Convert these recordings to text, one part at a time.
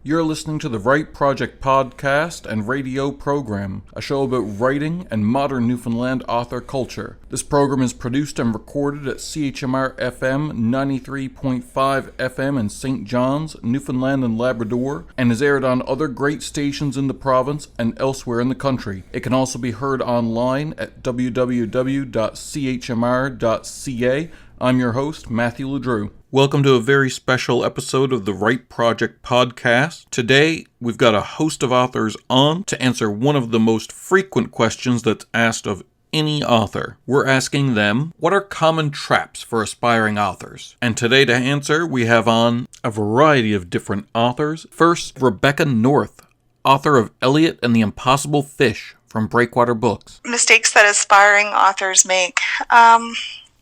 You're listening to the Write Project podcast and radio program, a show about writing and modern Newfoundland author culture. This program is produced and recorded at CHMR FM 93.5 FM in St. John's, Newfoundland and Labrador, and is aired on other great stations in the province and elsewhere in the country. It can also be heard online at www.chmr.ca. I'm your host, Matthew Ledrew. Welcome to a very special episode of the Write Project podcast. Today, we've got a host of authors on to answer one of the most frequent questions that's asked of any author. We're asking them, what are common traps for aspiring authors? And today to answer, we have on a variety of different authors. First, Rebecca North, author of Elliot and the Impossible Fish from Breakwater Books. Mistakes that aspiring authors make.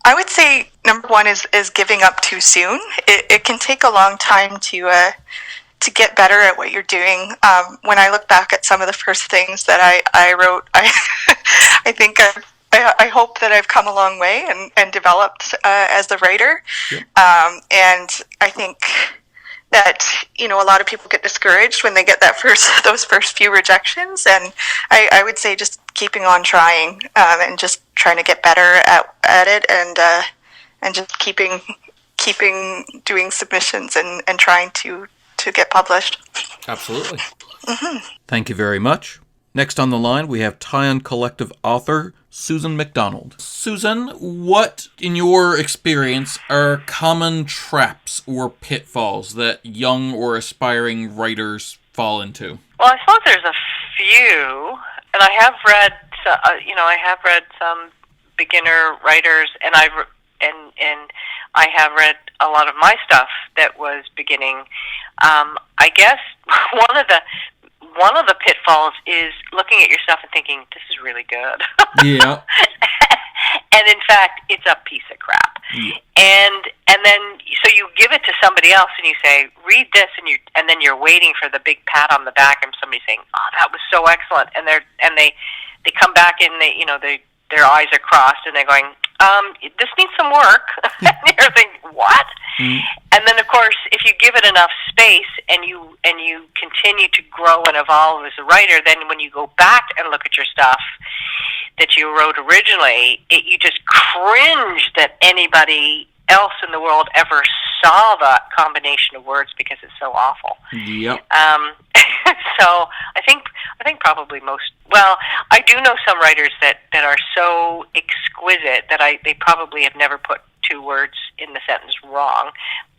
I would say number one is giving up too soon. It can take a long time to get better at what you're doing. When I look back at some of the first things that I wrote, I think I hope that I've come a long way and developed as a writer. Yep. And I think that, a lot of people get discouraged when they get those first few rejections, and I would say just keeping on trying and just trying to get better at it, and just keeping doing submissions and trying to get published. Absolutely. Mm-hmm. Thank you very much. Next on the line, we have Tyon Collective author Susan MacDonald. Susan, what, in your experience, are common traps or pitfalls that young or aspiring writers fall into? Well, I suppose there's a few, and I have read, some beginner writers, and I have read a lot of my stuff that was beginning. I guess one of the pitfalls is looking at your stuff and thinking, this is really good. Yeah. And in fact, it's a piece of crap. Yeah. And then so you give it to somebody else and you say, read this, and then you're waiting for the big pat on the back and somebody saying, oh, that was so excellent. And they come back and their eyes are crossed and they're going, this needs some work. And you're thinking, what? Mm. And then, of course, if you give it enough space and you continue to grow and evolve as a writer, then when you go back and look at your stuff that you wrote originally, you just cringe that anybody else in the world ever saw that combination of words because it's so awful. Yep. So I think probably I do know some writers that are so exquisite that they probably have never put two words in the sentence wrong,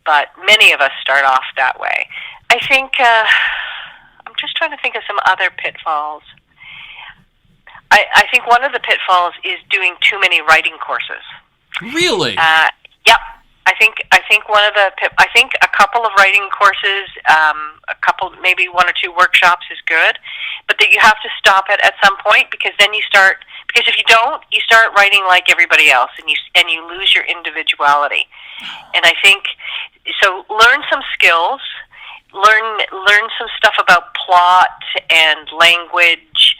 but many of us start off that way. I think I'm just trying to think of some other pitfalls. I think one of the pitfalls is doing too many writing courses. Really? Yep. I think I think a couple of writing courses, maybe one or two workshops is good, but that you have to stop it at some point because if you don't, you start writing like everybody else and you lose your individuality. And I think so. Learn some skills, learn some stuff about plot and language.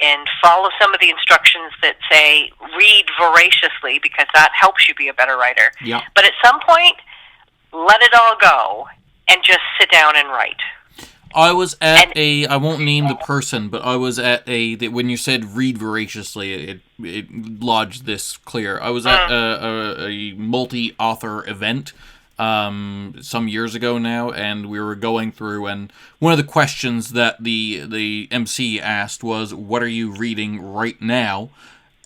And follow some of the instructions that say read voraciously because that helps you be a better writer. Yeah. But at some point, let it all go and just sit down and write. I was at I won't name the person, but I was at when you said read voraciously, it lodged this clear. I was at a multi-author event some years ago now, and we were going through, and one of the questions that the MC asked was, what are you reading right now?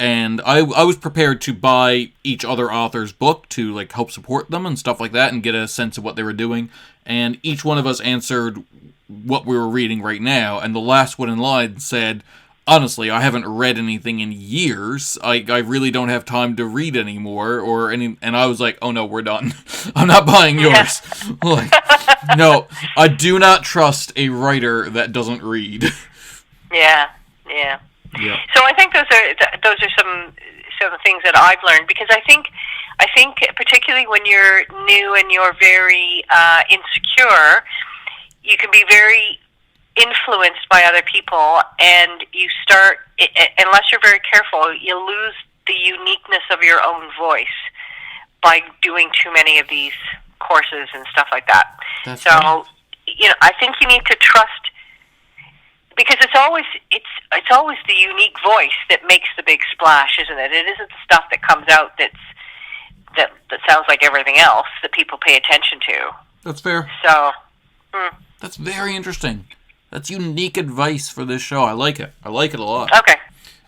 And I was prepared to buy each other author's book to help support them and stuff like that and get a sense of what they were doing, and each one of us answered what we were reading right now, and the last one in line said, honestly, I haven't read anything in years. I really don't have time to read anymore, and I was like, oh no, we're done. I'm not buying yours. Yeah. No, I do not trust a writer that doesn't read. Yeah. So I think those are some things that I've learned, because I think particularly when you're new and you're very insecure, you can be very influenced by other people, and you start, unless you're very careful, you lose the uniqueness of your own voice by doing too many of these courses and stuff like that. That's so right. I think you need to trust, because it's always the unique voice that makes the big splash, isn't it? It isn't the stuff that comes out that sounds like everything else that people pay attention to. That's fair. So, that's very interesting. That's unique advice for this show. I like it. I like it a lot. Okay.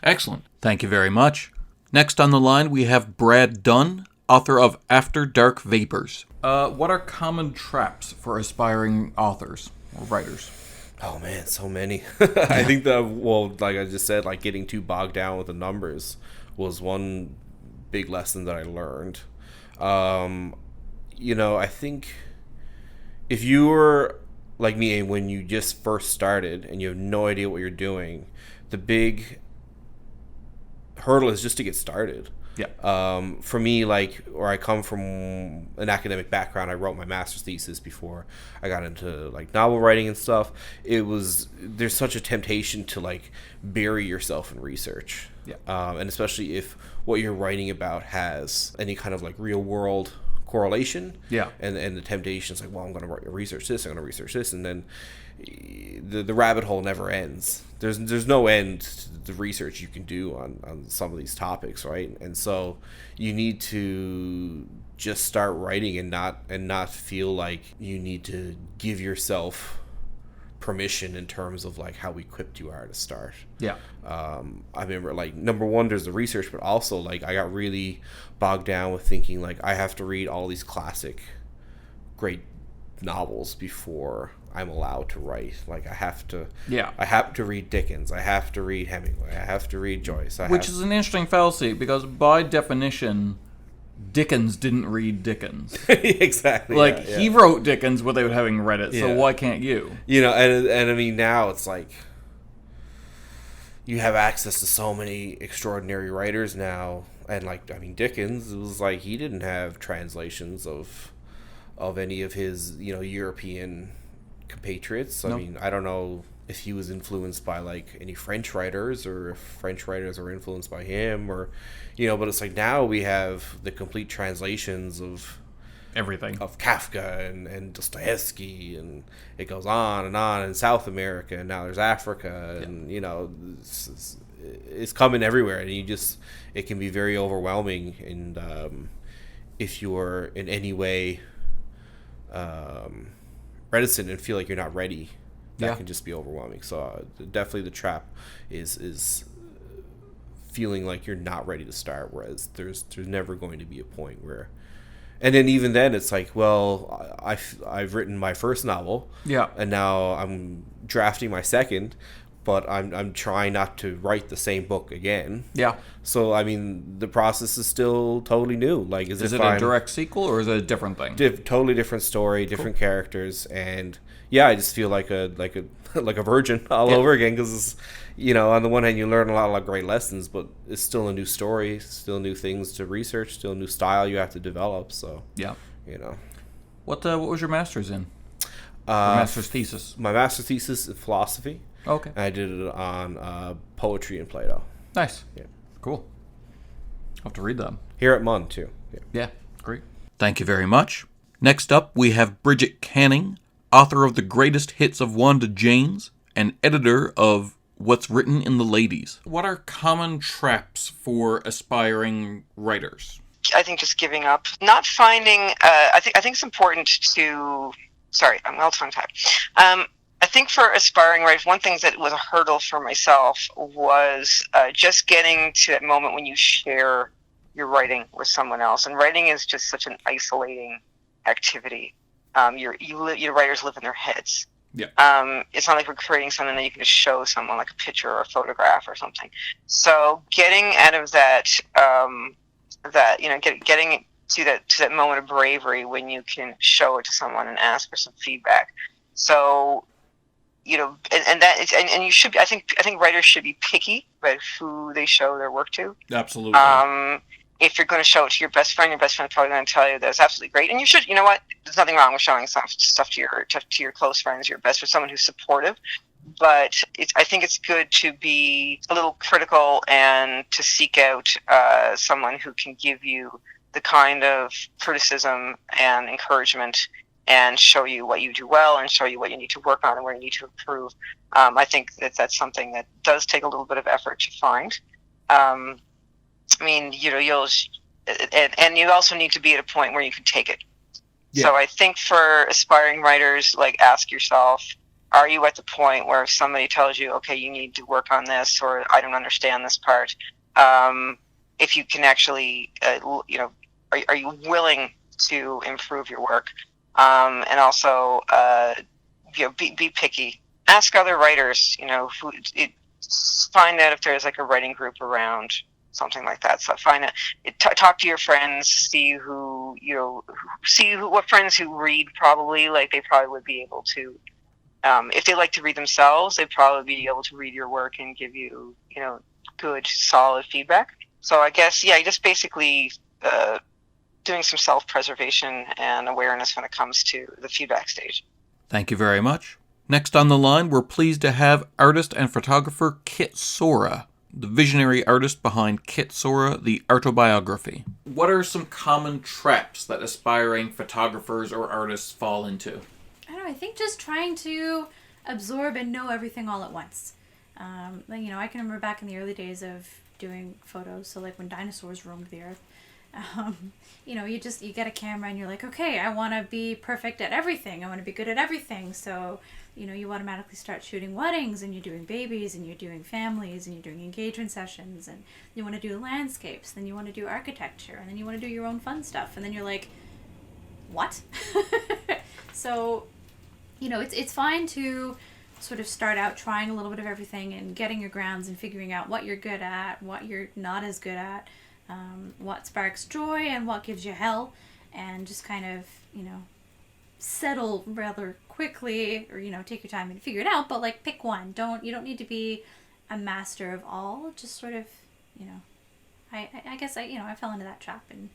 Excellent. Thank you very much. Next on the line, we have Brad Dunn, author of After Dark Vapors. What are common traps for aspiring authors or writers? Oh man, so many. I think like I just said, like getting too bogged down with the numbers was one big lesson that I learned. I think if you were like me when you just first started and you have no idea what you're doing, the big hurdle is just to get started. Yeah. For me, where I come from an academic background, I wrote my master's thesis before I got into novel writing and stuff. There's such a temptation to bury yourself in research. Yeah. And especially if what you're writing about has any kind of real world correlation. Yeah. And the temptation is well, I'm going to research this, I'm going to research this, and then the rabbit hole never ends. There's no end to the research you can do on some of these topics, right? And so you need to just start writing and not feel like you need to give yourself permission in terms of how equipped you are to start. Yeah. I remember number one, there's the research, but also I got really bogged down with thinking I have to read all these classic great novels before I'm allowed to write. I have to read Dickens, I have to read Hemingway, I have to read Joyce. Which is an interesting fallacy, because by definition, Dickens didn't read Dickens. Exactly. He wrote Dickens without having read it, so why can't you? And I mean, now it's you have access to so many extraordinary writers now, and Dickens, it was he didn't have translations of any of his European compatriots. I mean, I don't know if he was influenced by any French writers, or if French writers are influenced by him, or but it's now we have the complete translations of everything, of Kafka and Dostoevsky, and it goes on in South America, and now there's Africa, and it's coming everywhere, and it can be very overwhelming, and if you're in any way reticent and feel like you're not ready, that can just be overwhelming. So definitely the trap is feeling like you're not ready to start, whereas there's never going to be a point where, and then even then it's well, I've written my first novel, and now I'm drafting my second, but I'm trying not to write the same book again. Yeah. So I mean, the process is still totally new. Is it a direct sequel, or is it a different thing? Totally different story, different characters, and I just feel like a virgin all over again, because on the one hand you learn a lot of great lessons, but it's still a new story, still new things to research, still a new style you have to develop. So what was your master's in? Master's thesis. My master's thesis in philosophy. Okay. I did it on poetry and Plato. Nice. Yeah. Cool. I'll have to read that. Here at MUN, too. Yeah, great. Thank you very much. Next up, we have Brigette Canning, author of The Greatest Hits of Wanda James, and editor of What's Written in the Ladies. What are common traps for aspiring writers? I think just giving up. Not finding... I think it's important to... Sorry, I'm well tongue-tied. I think for aspiring writers, one thing that was a hurdle for myself was just getting to that moment when you share your writing with someone else. And writing is just such an isolating activity. Your writers live in their heads. Yeah. It's not like we're creating something that you can just show someone, like a picture or a photograph or something. So getting out of that, getting to that moment of bravery when you can show it to someone and ask for some feedback. So, and you should be, I think writers should be picky about who they show their work to. Absolutely. If you're going to show it to your best friend's probably going to tell you that's absolutely great. And you should, there's nothing wrong with showing stuff to your close friends, your best, or someone who's supportive. But I think it's good to be a little critical and to seek out someone who can give you the kind of criticism and encouragement and show you what you do well and show you what you need to work on and where you need to improve. I think that's something that does take a little bit of effort to find. I mean, you'll and you also need to be at a point where you can take it. Yeah. So I think for aspiring writers, like, ask yourself, are you at the point where if somebody tells you, okay, you need to work on this, or I don't understand this part, if you can actually, are you willing to improve your work? And also, be picky. Ask other writers, find out if there's like a writing group around, something like that. So talk to your friends, see what friends who read probably, like, they probably would be able to, if they like to read themselves, they'd probably be able to read your work and give you, good, solid feedback. So I guess, just basically doing some self-preservation and awareness when it comes to the feedback stage. Thank you very much. Next on the line, we're pleased to have artist and photographer Kit Sora, the visionary artist behind Kit Sora, the Autobiography. What are some common traps that aspiring photographers or artists fall into? I don't know, I think just trying to absorb and know everything all at once. I can remember back in the early days of doing photos, so like when dinosaurs roamed the earth, you get a camera and you're like, okay, I want to be perfect at everything. I want to be good at everything. So, you automatically start shooting weddings, and you're doing babies, and you're doing families, and you're doing engagement sessions, and you want to do landscapes, then you want to do architecture, and then you want to do your own fun stuff. And then you're like, what? So, it's fine to sort of start out trying a little bit of everything and getting your grounds and figuring out what you're good at, what you're not as good at, what sparks joy and what gives you hell, and just kind of, settle rather quickly, or, take your time and figure it out, but like pick one. You don't need to be a master of all, just sort of, I guess I fell into that trap, and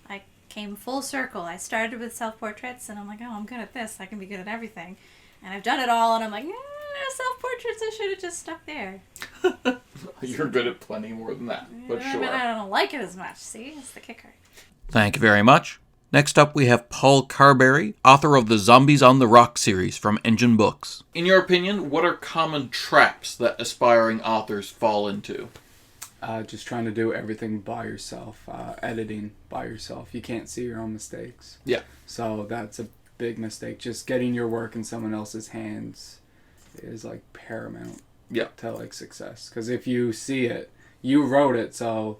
I came full circle. I started with self-portraits, and I'm like, oh, I'm good at this, I can be good at everything, and I've done it all, and I'm like, self-portraits, I should have just stuck there. You're good at plenty more than that, but sure. I don't like it as much, see? It's the kicker. Thank you very much. Next up, we have Paul Carberry, author of the Zombies on the Rock series from Engine Books. In your opinion, what are common traps that aspiring authors fall into? Just trying to do everything by yourself, editing by yourself. You can't see your own mistakes. Yeah. So that's a big mistake. Just getting your work in someone else's hands is like paramount to like success. Because if you see it, you wrote it, so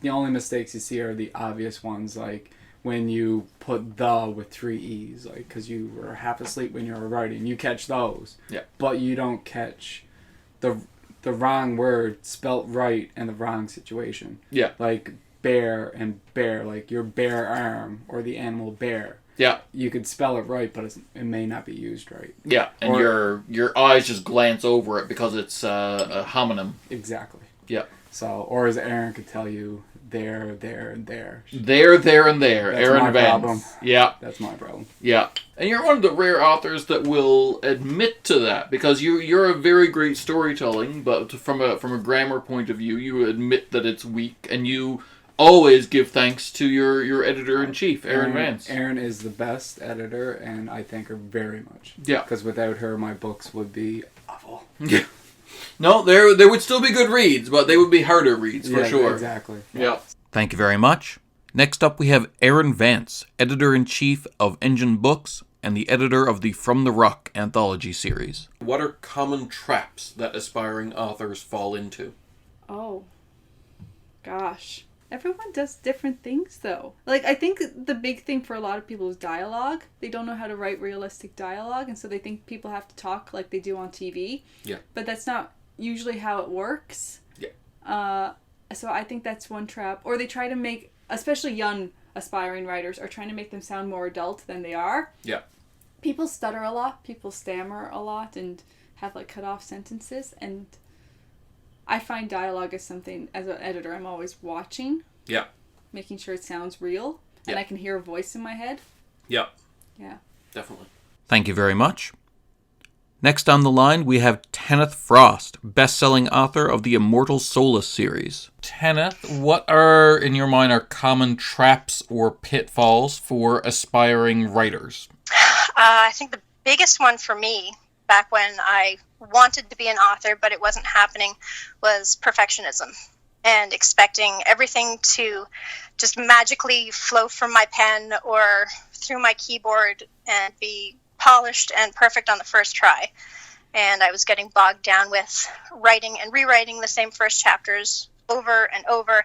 the only mistakes you see are the obvious ones, like when you put the with 3 E's, like because you were half asleep when you were writing, you catch those. Yeah. But you don't catch the wrong word spelt right in the wrong situation. Yeah. Like bear and bear, like your bare arm or the animal bear. Yeah. You could spell it right, but it may not be used right. Yeah, and your eyes just glance over it because it's a homonym. Exactly. Yeah. So, or as Aaron could tell you, there, and there. There, and there. That's Aaron Vance. Problem. Yeah. That's my problem. Yeah. And you're one of the rare authors that will admit to that, because you're a very great storytelling, but from a grammar point of view, you admit that it's weak, and you always give thanks to your editor-in-chief, Aaron Vance. Aaron is the best editor, and I thank her very much. Yeah. Because without her, my books would be awful. Yeah. No, there would still be good reads, but they would be harder reads, for sure. Exactly. Yeah. Thank you very much. Next up, we have Aaron Vance, editor-in-chief of Engine Books and the editor of the From the Rock anthology series. What are common traps that aspiring authors fall into? Oh, gosh. Everyone does different things, though. Like, I think the big thing for a lot of people is dialogue. They don't know how to write realistic dialogue, and so they think people have to talk like they do on TV. Yeah. But that's not usually how it works. Yeah. So I think that's one trap. Or they try to make, especially young aspiring writers, are trying to make them sound more adult than they are. Yeah. People stutter a lot. People stammer a lot and have, like, cut off sentences, and I find dialogue is something, as an editor, I'm always watching. Yeah. Making sure it sounds real. And I can hear a voice in my head. Yeah. Yeah. Definitely. Thank you very much. Next on the line, we have Tanith Frost, best-selling author of the Immortal Solace series. Tanith, what are, in your mind, are common traps or pitfalls for aspiring writers? I think the biggest one for me, back when I wanted to be an author but it wasn't happening, was perfectionism and expecting everything to just magically flow from my pen or through my keyboard and be polished and perfect on the first try. And I was getting bogged down with writing and rewriting the same first chapters over and over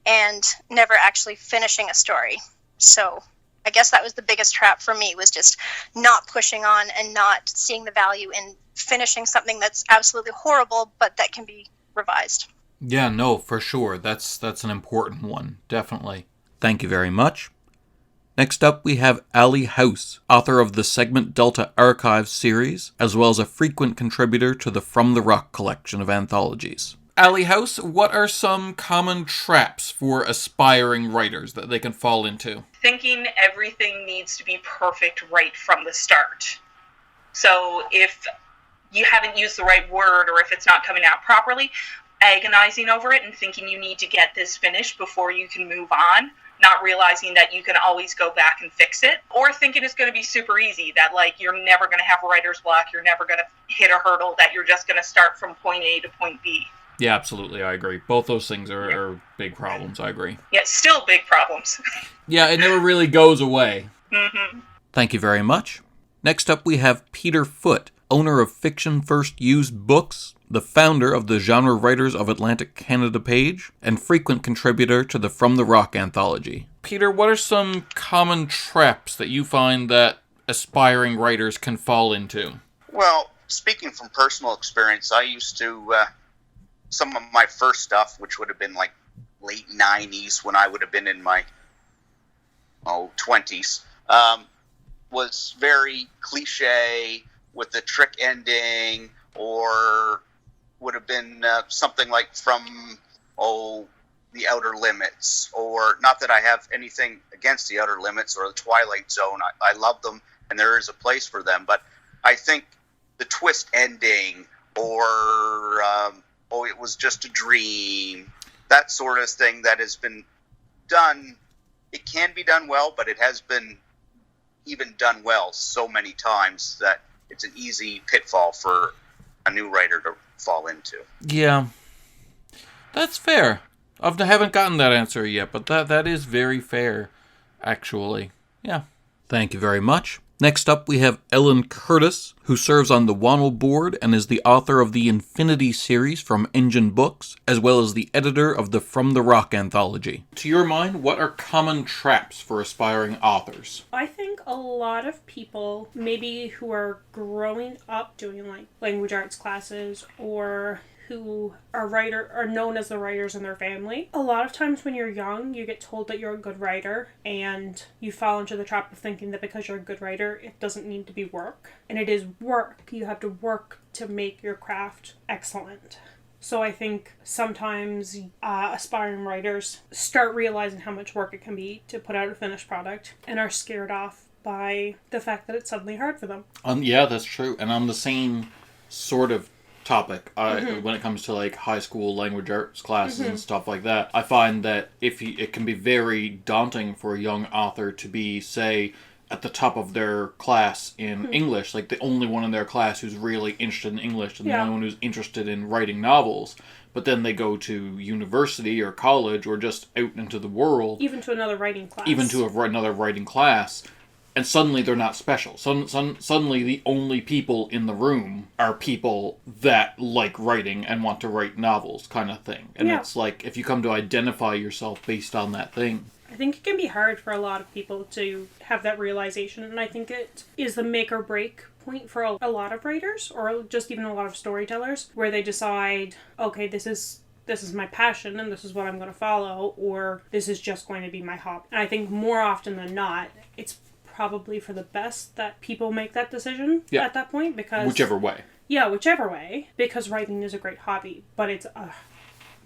and never actually finishing a story. So I guess that was the biggest trap for me, was just not pushing on and not seeing the value in finishing something that's absolutely horrible, but that can be revised. Yeah, no, for sure. That's an important one, definitely. Thank you very much. Next up, we have Allie House, author of the Segment Delta Archives series, as well as a frequent contributor to the From the Rock collection of anthologies. Allie House, what are some common traps for aspiring writers that they can fall into? Thinking everything needs to be perfect right from the start. So if you haven't used the right word or if it's not coming out properly, agonizing over it and thinking you need to get this finished before you can move on, not realizing that you can always go back and fix it, or thinking it's going to be super easy, that like you're never going to have writer's block, you're never going to hit a hurdle, that you're just going to start from point A to point B. Yeah, absolutely, I agree. Both those things are big problems, I agree. Yeah, still big problems. Yeah, it never really goes away. Mm-hmm. Thank you very much. Next up we have Peter Foote, owner of Fiction First Used Books, the founder of the Genre Writers of Atlantic Canada page, and frequent contributor to the From the Rock anthology. Peter, what are some common traps that you find that aspiring writers can fall into? Well, speaking from personal experience, I used to, some of my first stuff, which would have been like late 90s when I would have been in my 20s, was very cliche with the trick ending, or would have been something like from, The Outer Limits, or not that I have anything against The Outer Limits or The Twilight Zone. I love them, and there is a place for them, but I think the twist ending, or, it was just a dream, that sort of thing that has been done, it can be done well, but it has been even done well so many times that it's an easy pitfall for a new writer to fall into. Yeah, that's fair. I haven't gotten that answer yet, but that is very fair, actually. Yeah. Thank you very much. Next up, we have Ellen Curtis, who serves on the Wannell board and is the author of the Infinity series from Engine Books, as well as the editor of the From the Rock anthology. To your mind, what are common traps for aspiring authors? I think a lot of people, maybe who are growing up doing like language arts classes, or who are known as the writers in their family. A lot of times when you're young, you get told that you're a good writer, and you fall into the trap of thinking that because you're a good writer, it doesn't need to be work. And it is work. You have to work to make your craft excellent. So I think sometimes aspiring writers start realizing how much work it can be to put out a finished product, and are scared off by the fact that it's suddenly hard for them. Yeah, that's true. And on the same sort of topic, when it comes to like high school language arts classes and stuff like that, I find that it can be very daunting for a young author to be, say, at the top of their class in English, like the only one in their class who's really interested in English and the only one who's interested in writing novels. But then they go to university or college or just out into the world, even to another writing class, another writing class, and suddenly they're not special. Suddenly the only people in the room are people that like writing and want to write novels, kind of thing. And it's like, if you come to identify yourself based on that thing. I think it can be hard for a lot of people to have that realization, and I think it is the make or break point for a lot of writers, or just even a lot of storytellers, where they decide, okay, this is my passion and this is what I'm going to follow, or this is just going to be my hobby. And I think more often than not, it's probably for the best that people make that decision at that point, because whichever way, because writing is a great hobby, but it's a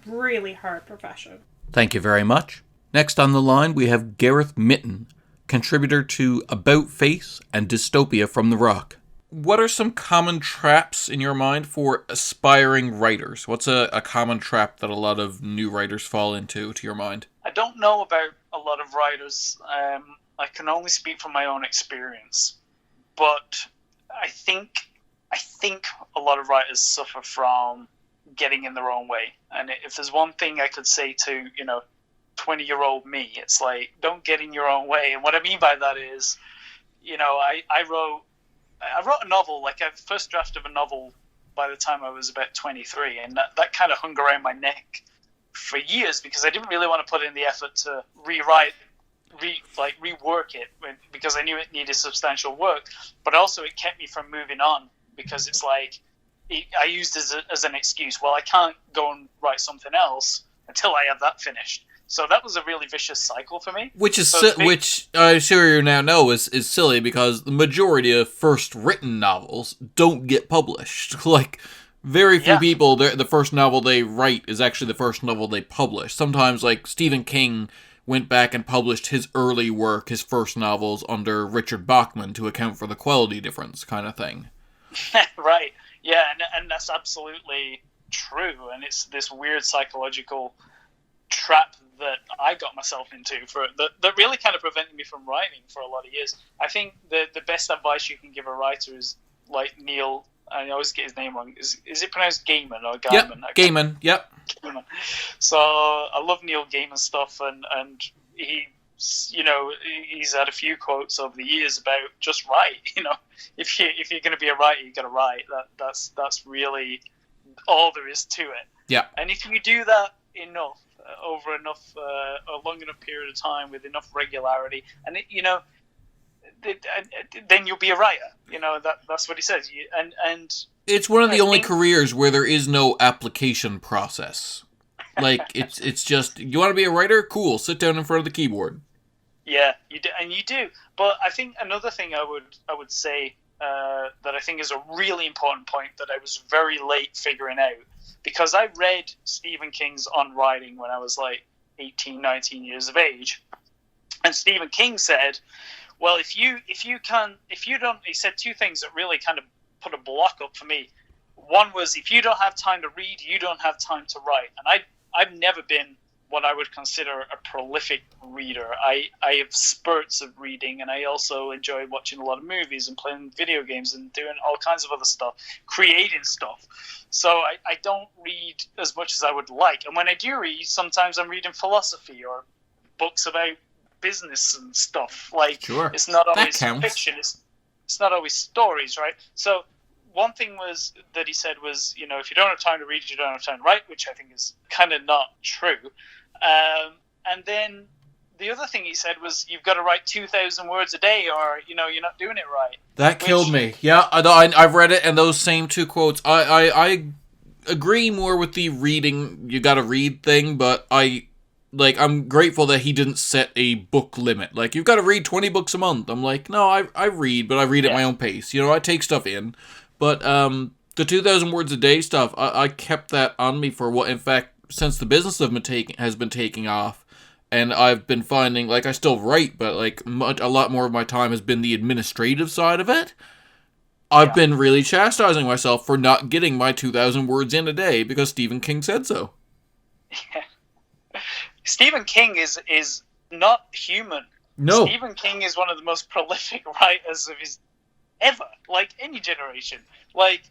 really hard profession. Thank you very much. Next on the line we have Gareth Mitton, contributor to About Face and Dystopia from the Rock. what are some common traps in your mind for aspiring writers? What's a common trap that a lot of new writers fall into, to your mind? I don't know about a lot of writers. I can only speak from my own experience. But I think a lot of writers suffer from getting in their own way. And if there's one thing I could say to, 20-year-old me, it's like, don't get in your own way. And what I mean by that is, I wrote a novel, like a first draft of a novel by the time I was about 23, and that kind of hung around my neck for years because I didn't really want to put in the effort to rework it because I knew it needed substantial work, but also it kept me from moving on because it's like I used as an excuse. Well, I can't go and write something else until I have that finished. So that was a really vicious cycle for me. Which I'm sure you now know is silly because the majority of first written novels don't get published. Like, very few people, the first novel they write is actually the first novel they publish. Sometimes, like, Stephen King went back and published his early work, his first novels, under Richard Bachman to account for the quality difference kind of thing. Right. Yeah, and that's absolutely true. And it's this weird psychological trap that I got myself into that really kind of prevented me from writing for a lot of years. I think the best advice you can give a writer is like Neil. I always get his name wrong. Is it pronounced Gaiman or Gaiman? Yep, Gaiman. Yep. Gaiman. So I love Neil Gaiman stuff, and he's had a few quotes over the years about just write. If you're going to be a writer, you got to write. That's really all there is to it. Yeah. And if you do that enough. Over a long enough period of time with enough regularity, and then you'll be a writer. That's what he says. And it's one of the only careers where there is no application process. Like it's just, you want to be a writer? Cool, sit down in front of the keyboard. Yeah, you do. But I think another thing I would say that I think is a really important point that I was very late figuring out. Because I read Stephen King's On Writing when I was like 18, 19 years of age. And Stephen King said, well, he said two things that really kind of put a block up for me. One was, if you don't have time to read, you don't have time to write. And I've never been what I would consider a prolific reader. I have spurts of reading, and I also enjoy watching a lot of movies and playing video games and doing all kinds of other stuff, creating stuff. So I don't read as much as I would like. And when I do read, sometimes I'm reading philosophy or books about business and stuff. Like, sure. It's not always fiction. It's not always stories, right? So one thing that he said was, if you don't have time to read, you don't have time to write, which I think is kind of not true. And then the other thing he said was, you've got to write 2,000 words a day, or you're not doing it right. That killed me. Yeah, I've read it, and those same two quotes. I agree more with the reading, you got to read thing, but I'm grateful that he didn't set a book limit. Like, you've got to read 20 books a month. I'm like, no, I read, but I read at my own pace. I take stuff in. But the 2,000 words a day stuff, I kept that on me for what, in fact, since the business has been taking off, and I've been finding, like, I still write, but, like, a lot more of my time has been the administrative side of it. I've been really chastising myself for not getting my 2,000 words in a day because Stephen King said so. Yeah. Stephen King is not human. No. Stephen King is one of the most prolific writers of his ever, like any generation. Like,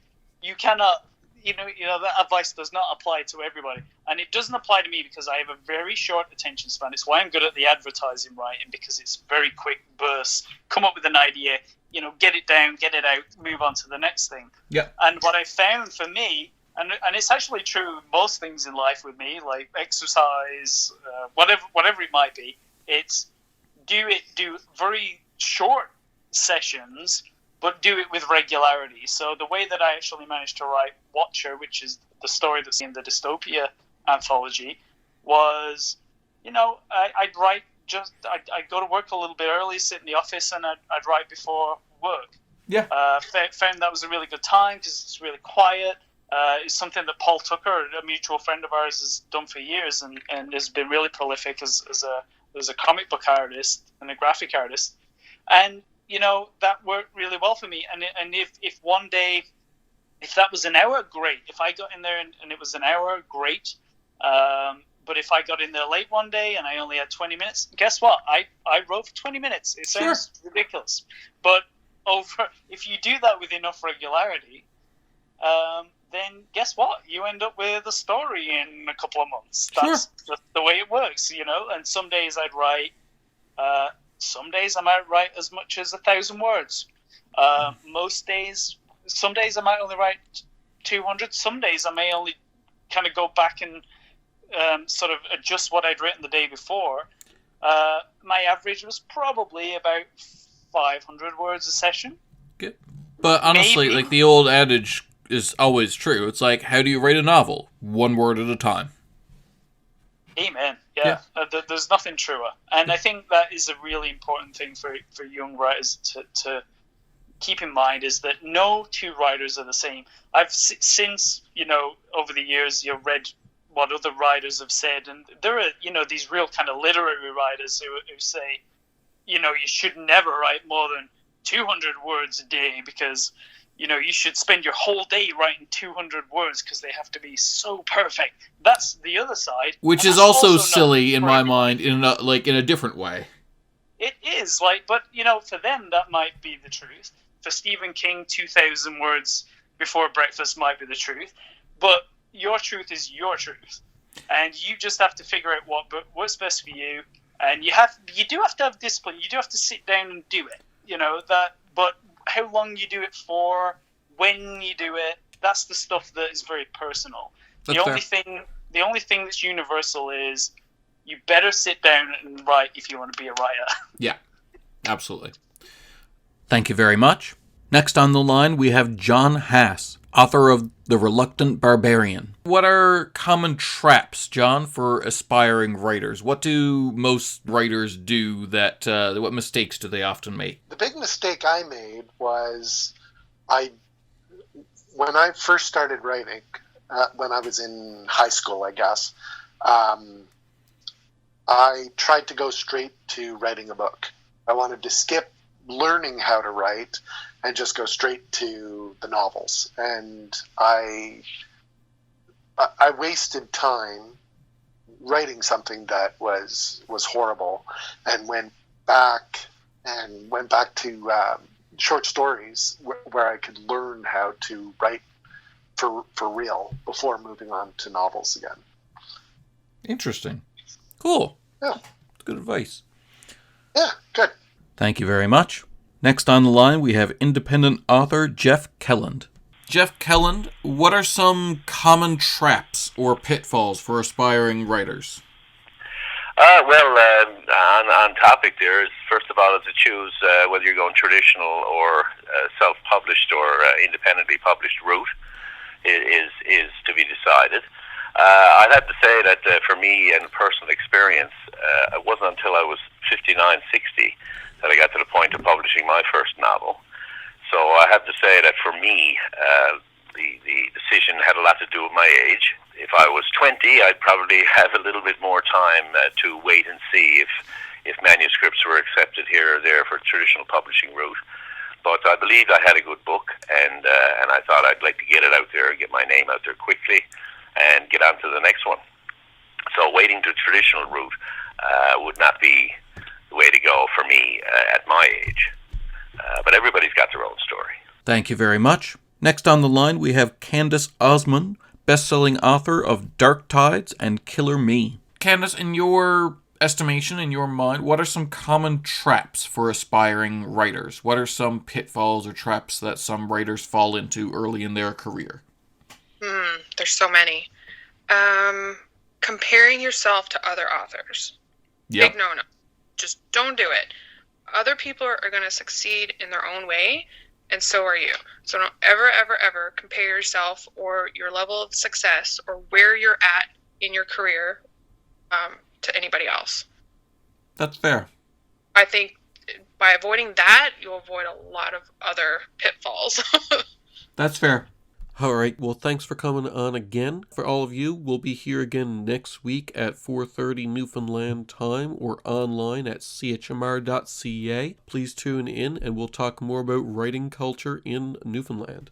you cannot, that advice does not apply to everybody. And it doesn't apply to me because I have a very short attention span. It's why I'm good at the advertising writing, because it's very quick bursts. Come up with an idea, get it down, get it out, move on to the next thing. Yeah. And what I found for me, and it's actually true of most things in life with me, like exercise, whatever it might be, it's do very short sessions, but do it with regularity. So the way that I actually managed to write Watcher, which is the story that's in the Dystopia anthology, was, I'd write I'd go to work a little bit early, sit in the office, and I'd write before work. Yeah. Found that was a really good time because it's really quiet. It's something that Paul Tucker, a mutual friend of ours, has done for years and has been really prolific as a comic book artist and a graphic artist. And that worked really well for me. And if one day, if that was an hour, great. If I got in there and it was an hour, great. But if I got in there late one day and I only had 20 minutes, guess what? I wrote for 20 minutes. It sounds ridiculous. But if you do that with enough regularity, then guess what? You end up with a story in a couple of months. That's just the way it works, And some days I'd write, some days I might write as much as 1,000 words. Some days I might only write 200. Some days I may only kind of go back and sort of adjust what I'd written the day before. My average was probably about 500 words a session. Good. But honestly, like the old adage is always true. It's like, how do you write a novel? One word at a time. Amen. Yeah. There's nothing truer. And I think that is a really important thing for young writers to keep in mind, is that no two writers are the same. I've since, over the years, read what other writers have said, and there are, these real kind of literary writers who say, you should never write more than 200 words a day because, you should spend your whole day writing 200 words because they have to be so perfect. That's the other side. Which is also silly in my mind, in a different way. It is, but, for them, that might be the truth. For Stephen King, 2,000 words before breakfast might be the truth. But your truth is your truth. And you just have to figure out what's best for you. And you do have to have discipline. You do have to sit down and do it. But how long you do it for, when you do it, that's the stuff that is very personal. The only thing that's universal is you better sit down and write if you want to be a writer. Yeah, absolutely. Thank you very much. Next on the line, we have John Hass, author of The Reluctant Barbarian. What are common traps, John, for aspiring writers? What do most writers do what mistakes do they often make? The big mistake I made was when I first started writing, when I was in high school, I guess, I tried to go straight to writing a book. I wanted to skip learning how to write and just go straight to the novels. And I wasted time writing something that was horrible, and went back to short stories where I could learn how to write for real before moving on to novels again. Interesting. Cool. Yeah. Good advice. Yeah, good. Thank you very much. Next on the line, we have independent author Jeff Kellen. Jeff Kellen, what are some common traps or pitfalls for aspiring writers? On topic there is, first of all, is to choose whether you're going traditional or self-published or independently published route is to be decided. I'd have to say that for me, and personal experience, it wasn't until I was 59, 60 that I got to the point of publishing my first novel. So I have to say that for me, the decision had a lot to do with my age. If I was 20, I'd probably have a little bit more time to wait and see if manuscripts were accepted here or there for traditional publishing route. But I believed I had a good book, and I thought I'd like to get it out there, get my name out there quickly, and get on to the next one. So waiting to traditional route would not be the way to go for me at my age. But everybody's got their own story. Thank you very much. Next on the line, we have Candace Osmond, best-selling author of Dark Tides and Killer Me. Candace, in your estimation, in your mind, what are some common traps for aspiring writers? What are some pitfalls or traps that some writers fall into early in their career? There's so many. Comparing yourself to other authors. Yep. Big no-no. Just don't do it. Other people are going to succeed in their own way, and so are you. So don't ever, ever, ever compare yourself or your level of success or where you're at in your career to anybody else. That's fair. I think by avoiding that, you'll avoid a lot of other pitfalls. That's fair. Alright, well thanks for coming on again. For all of you, we'll be here again next week at 4:30 Newfoundland time or online at chmr.ca. Please tune in and we'll talk more about writing culture in Newfoundland.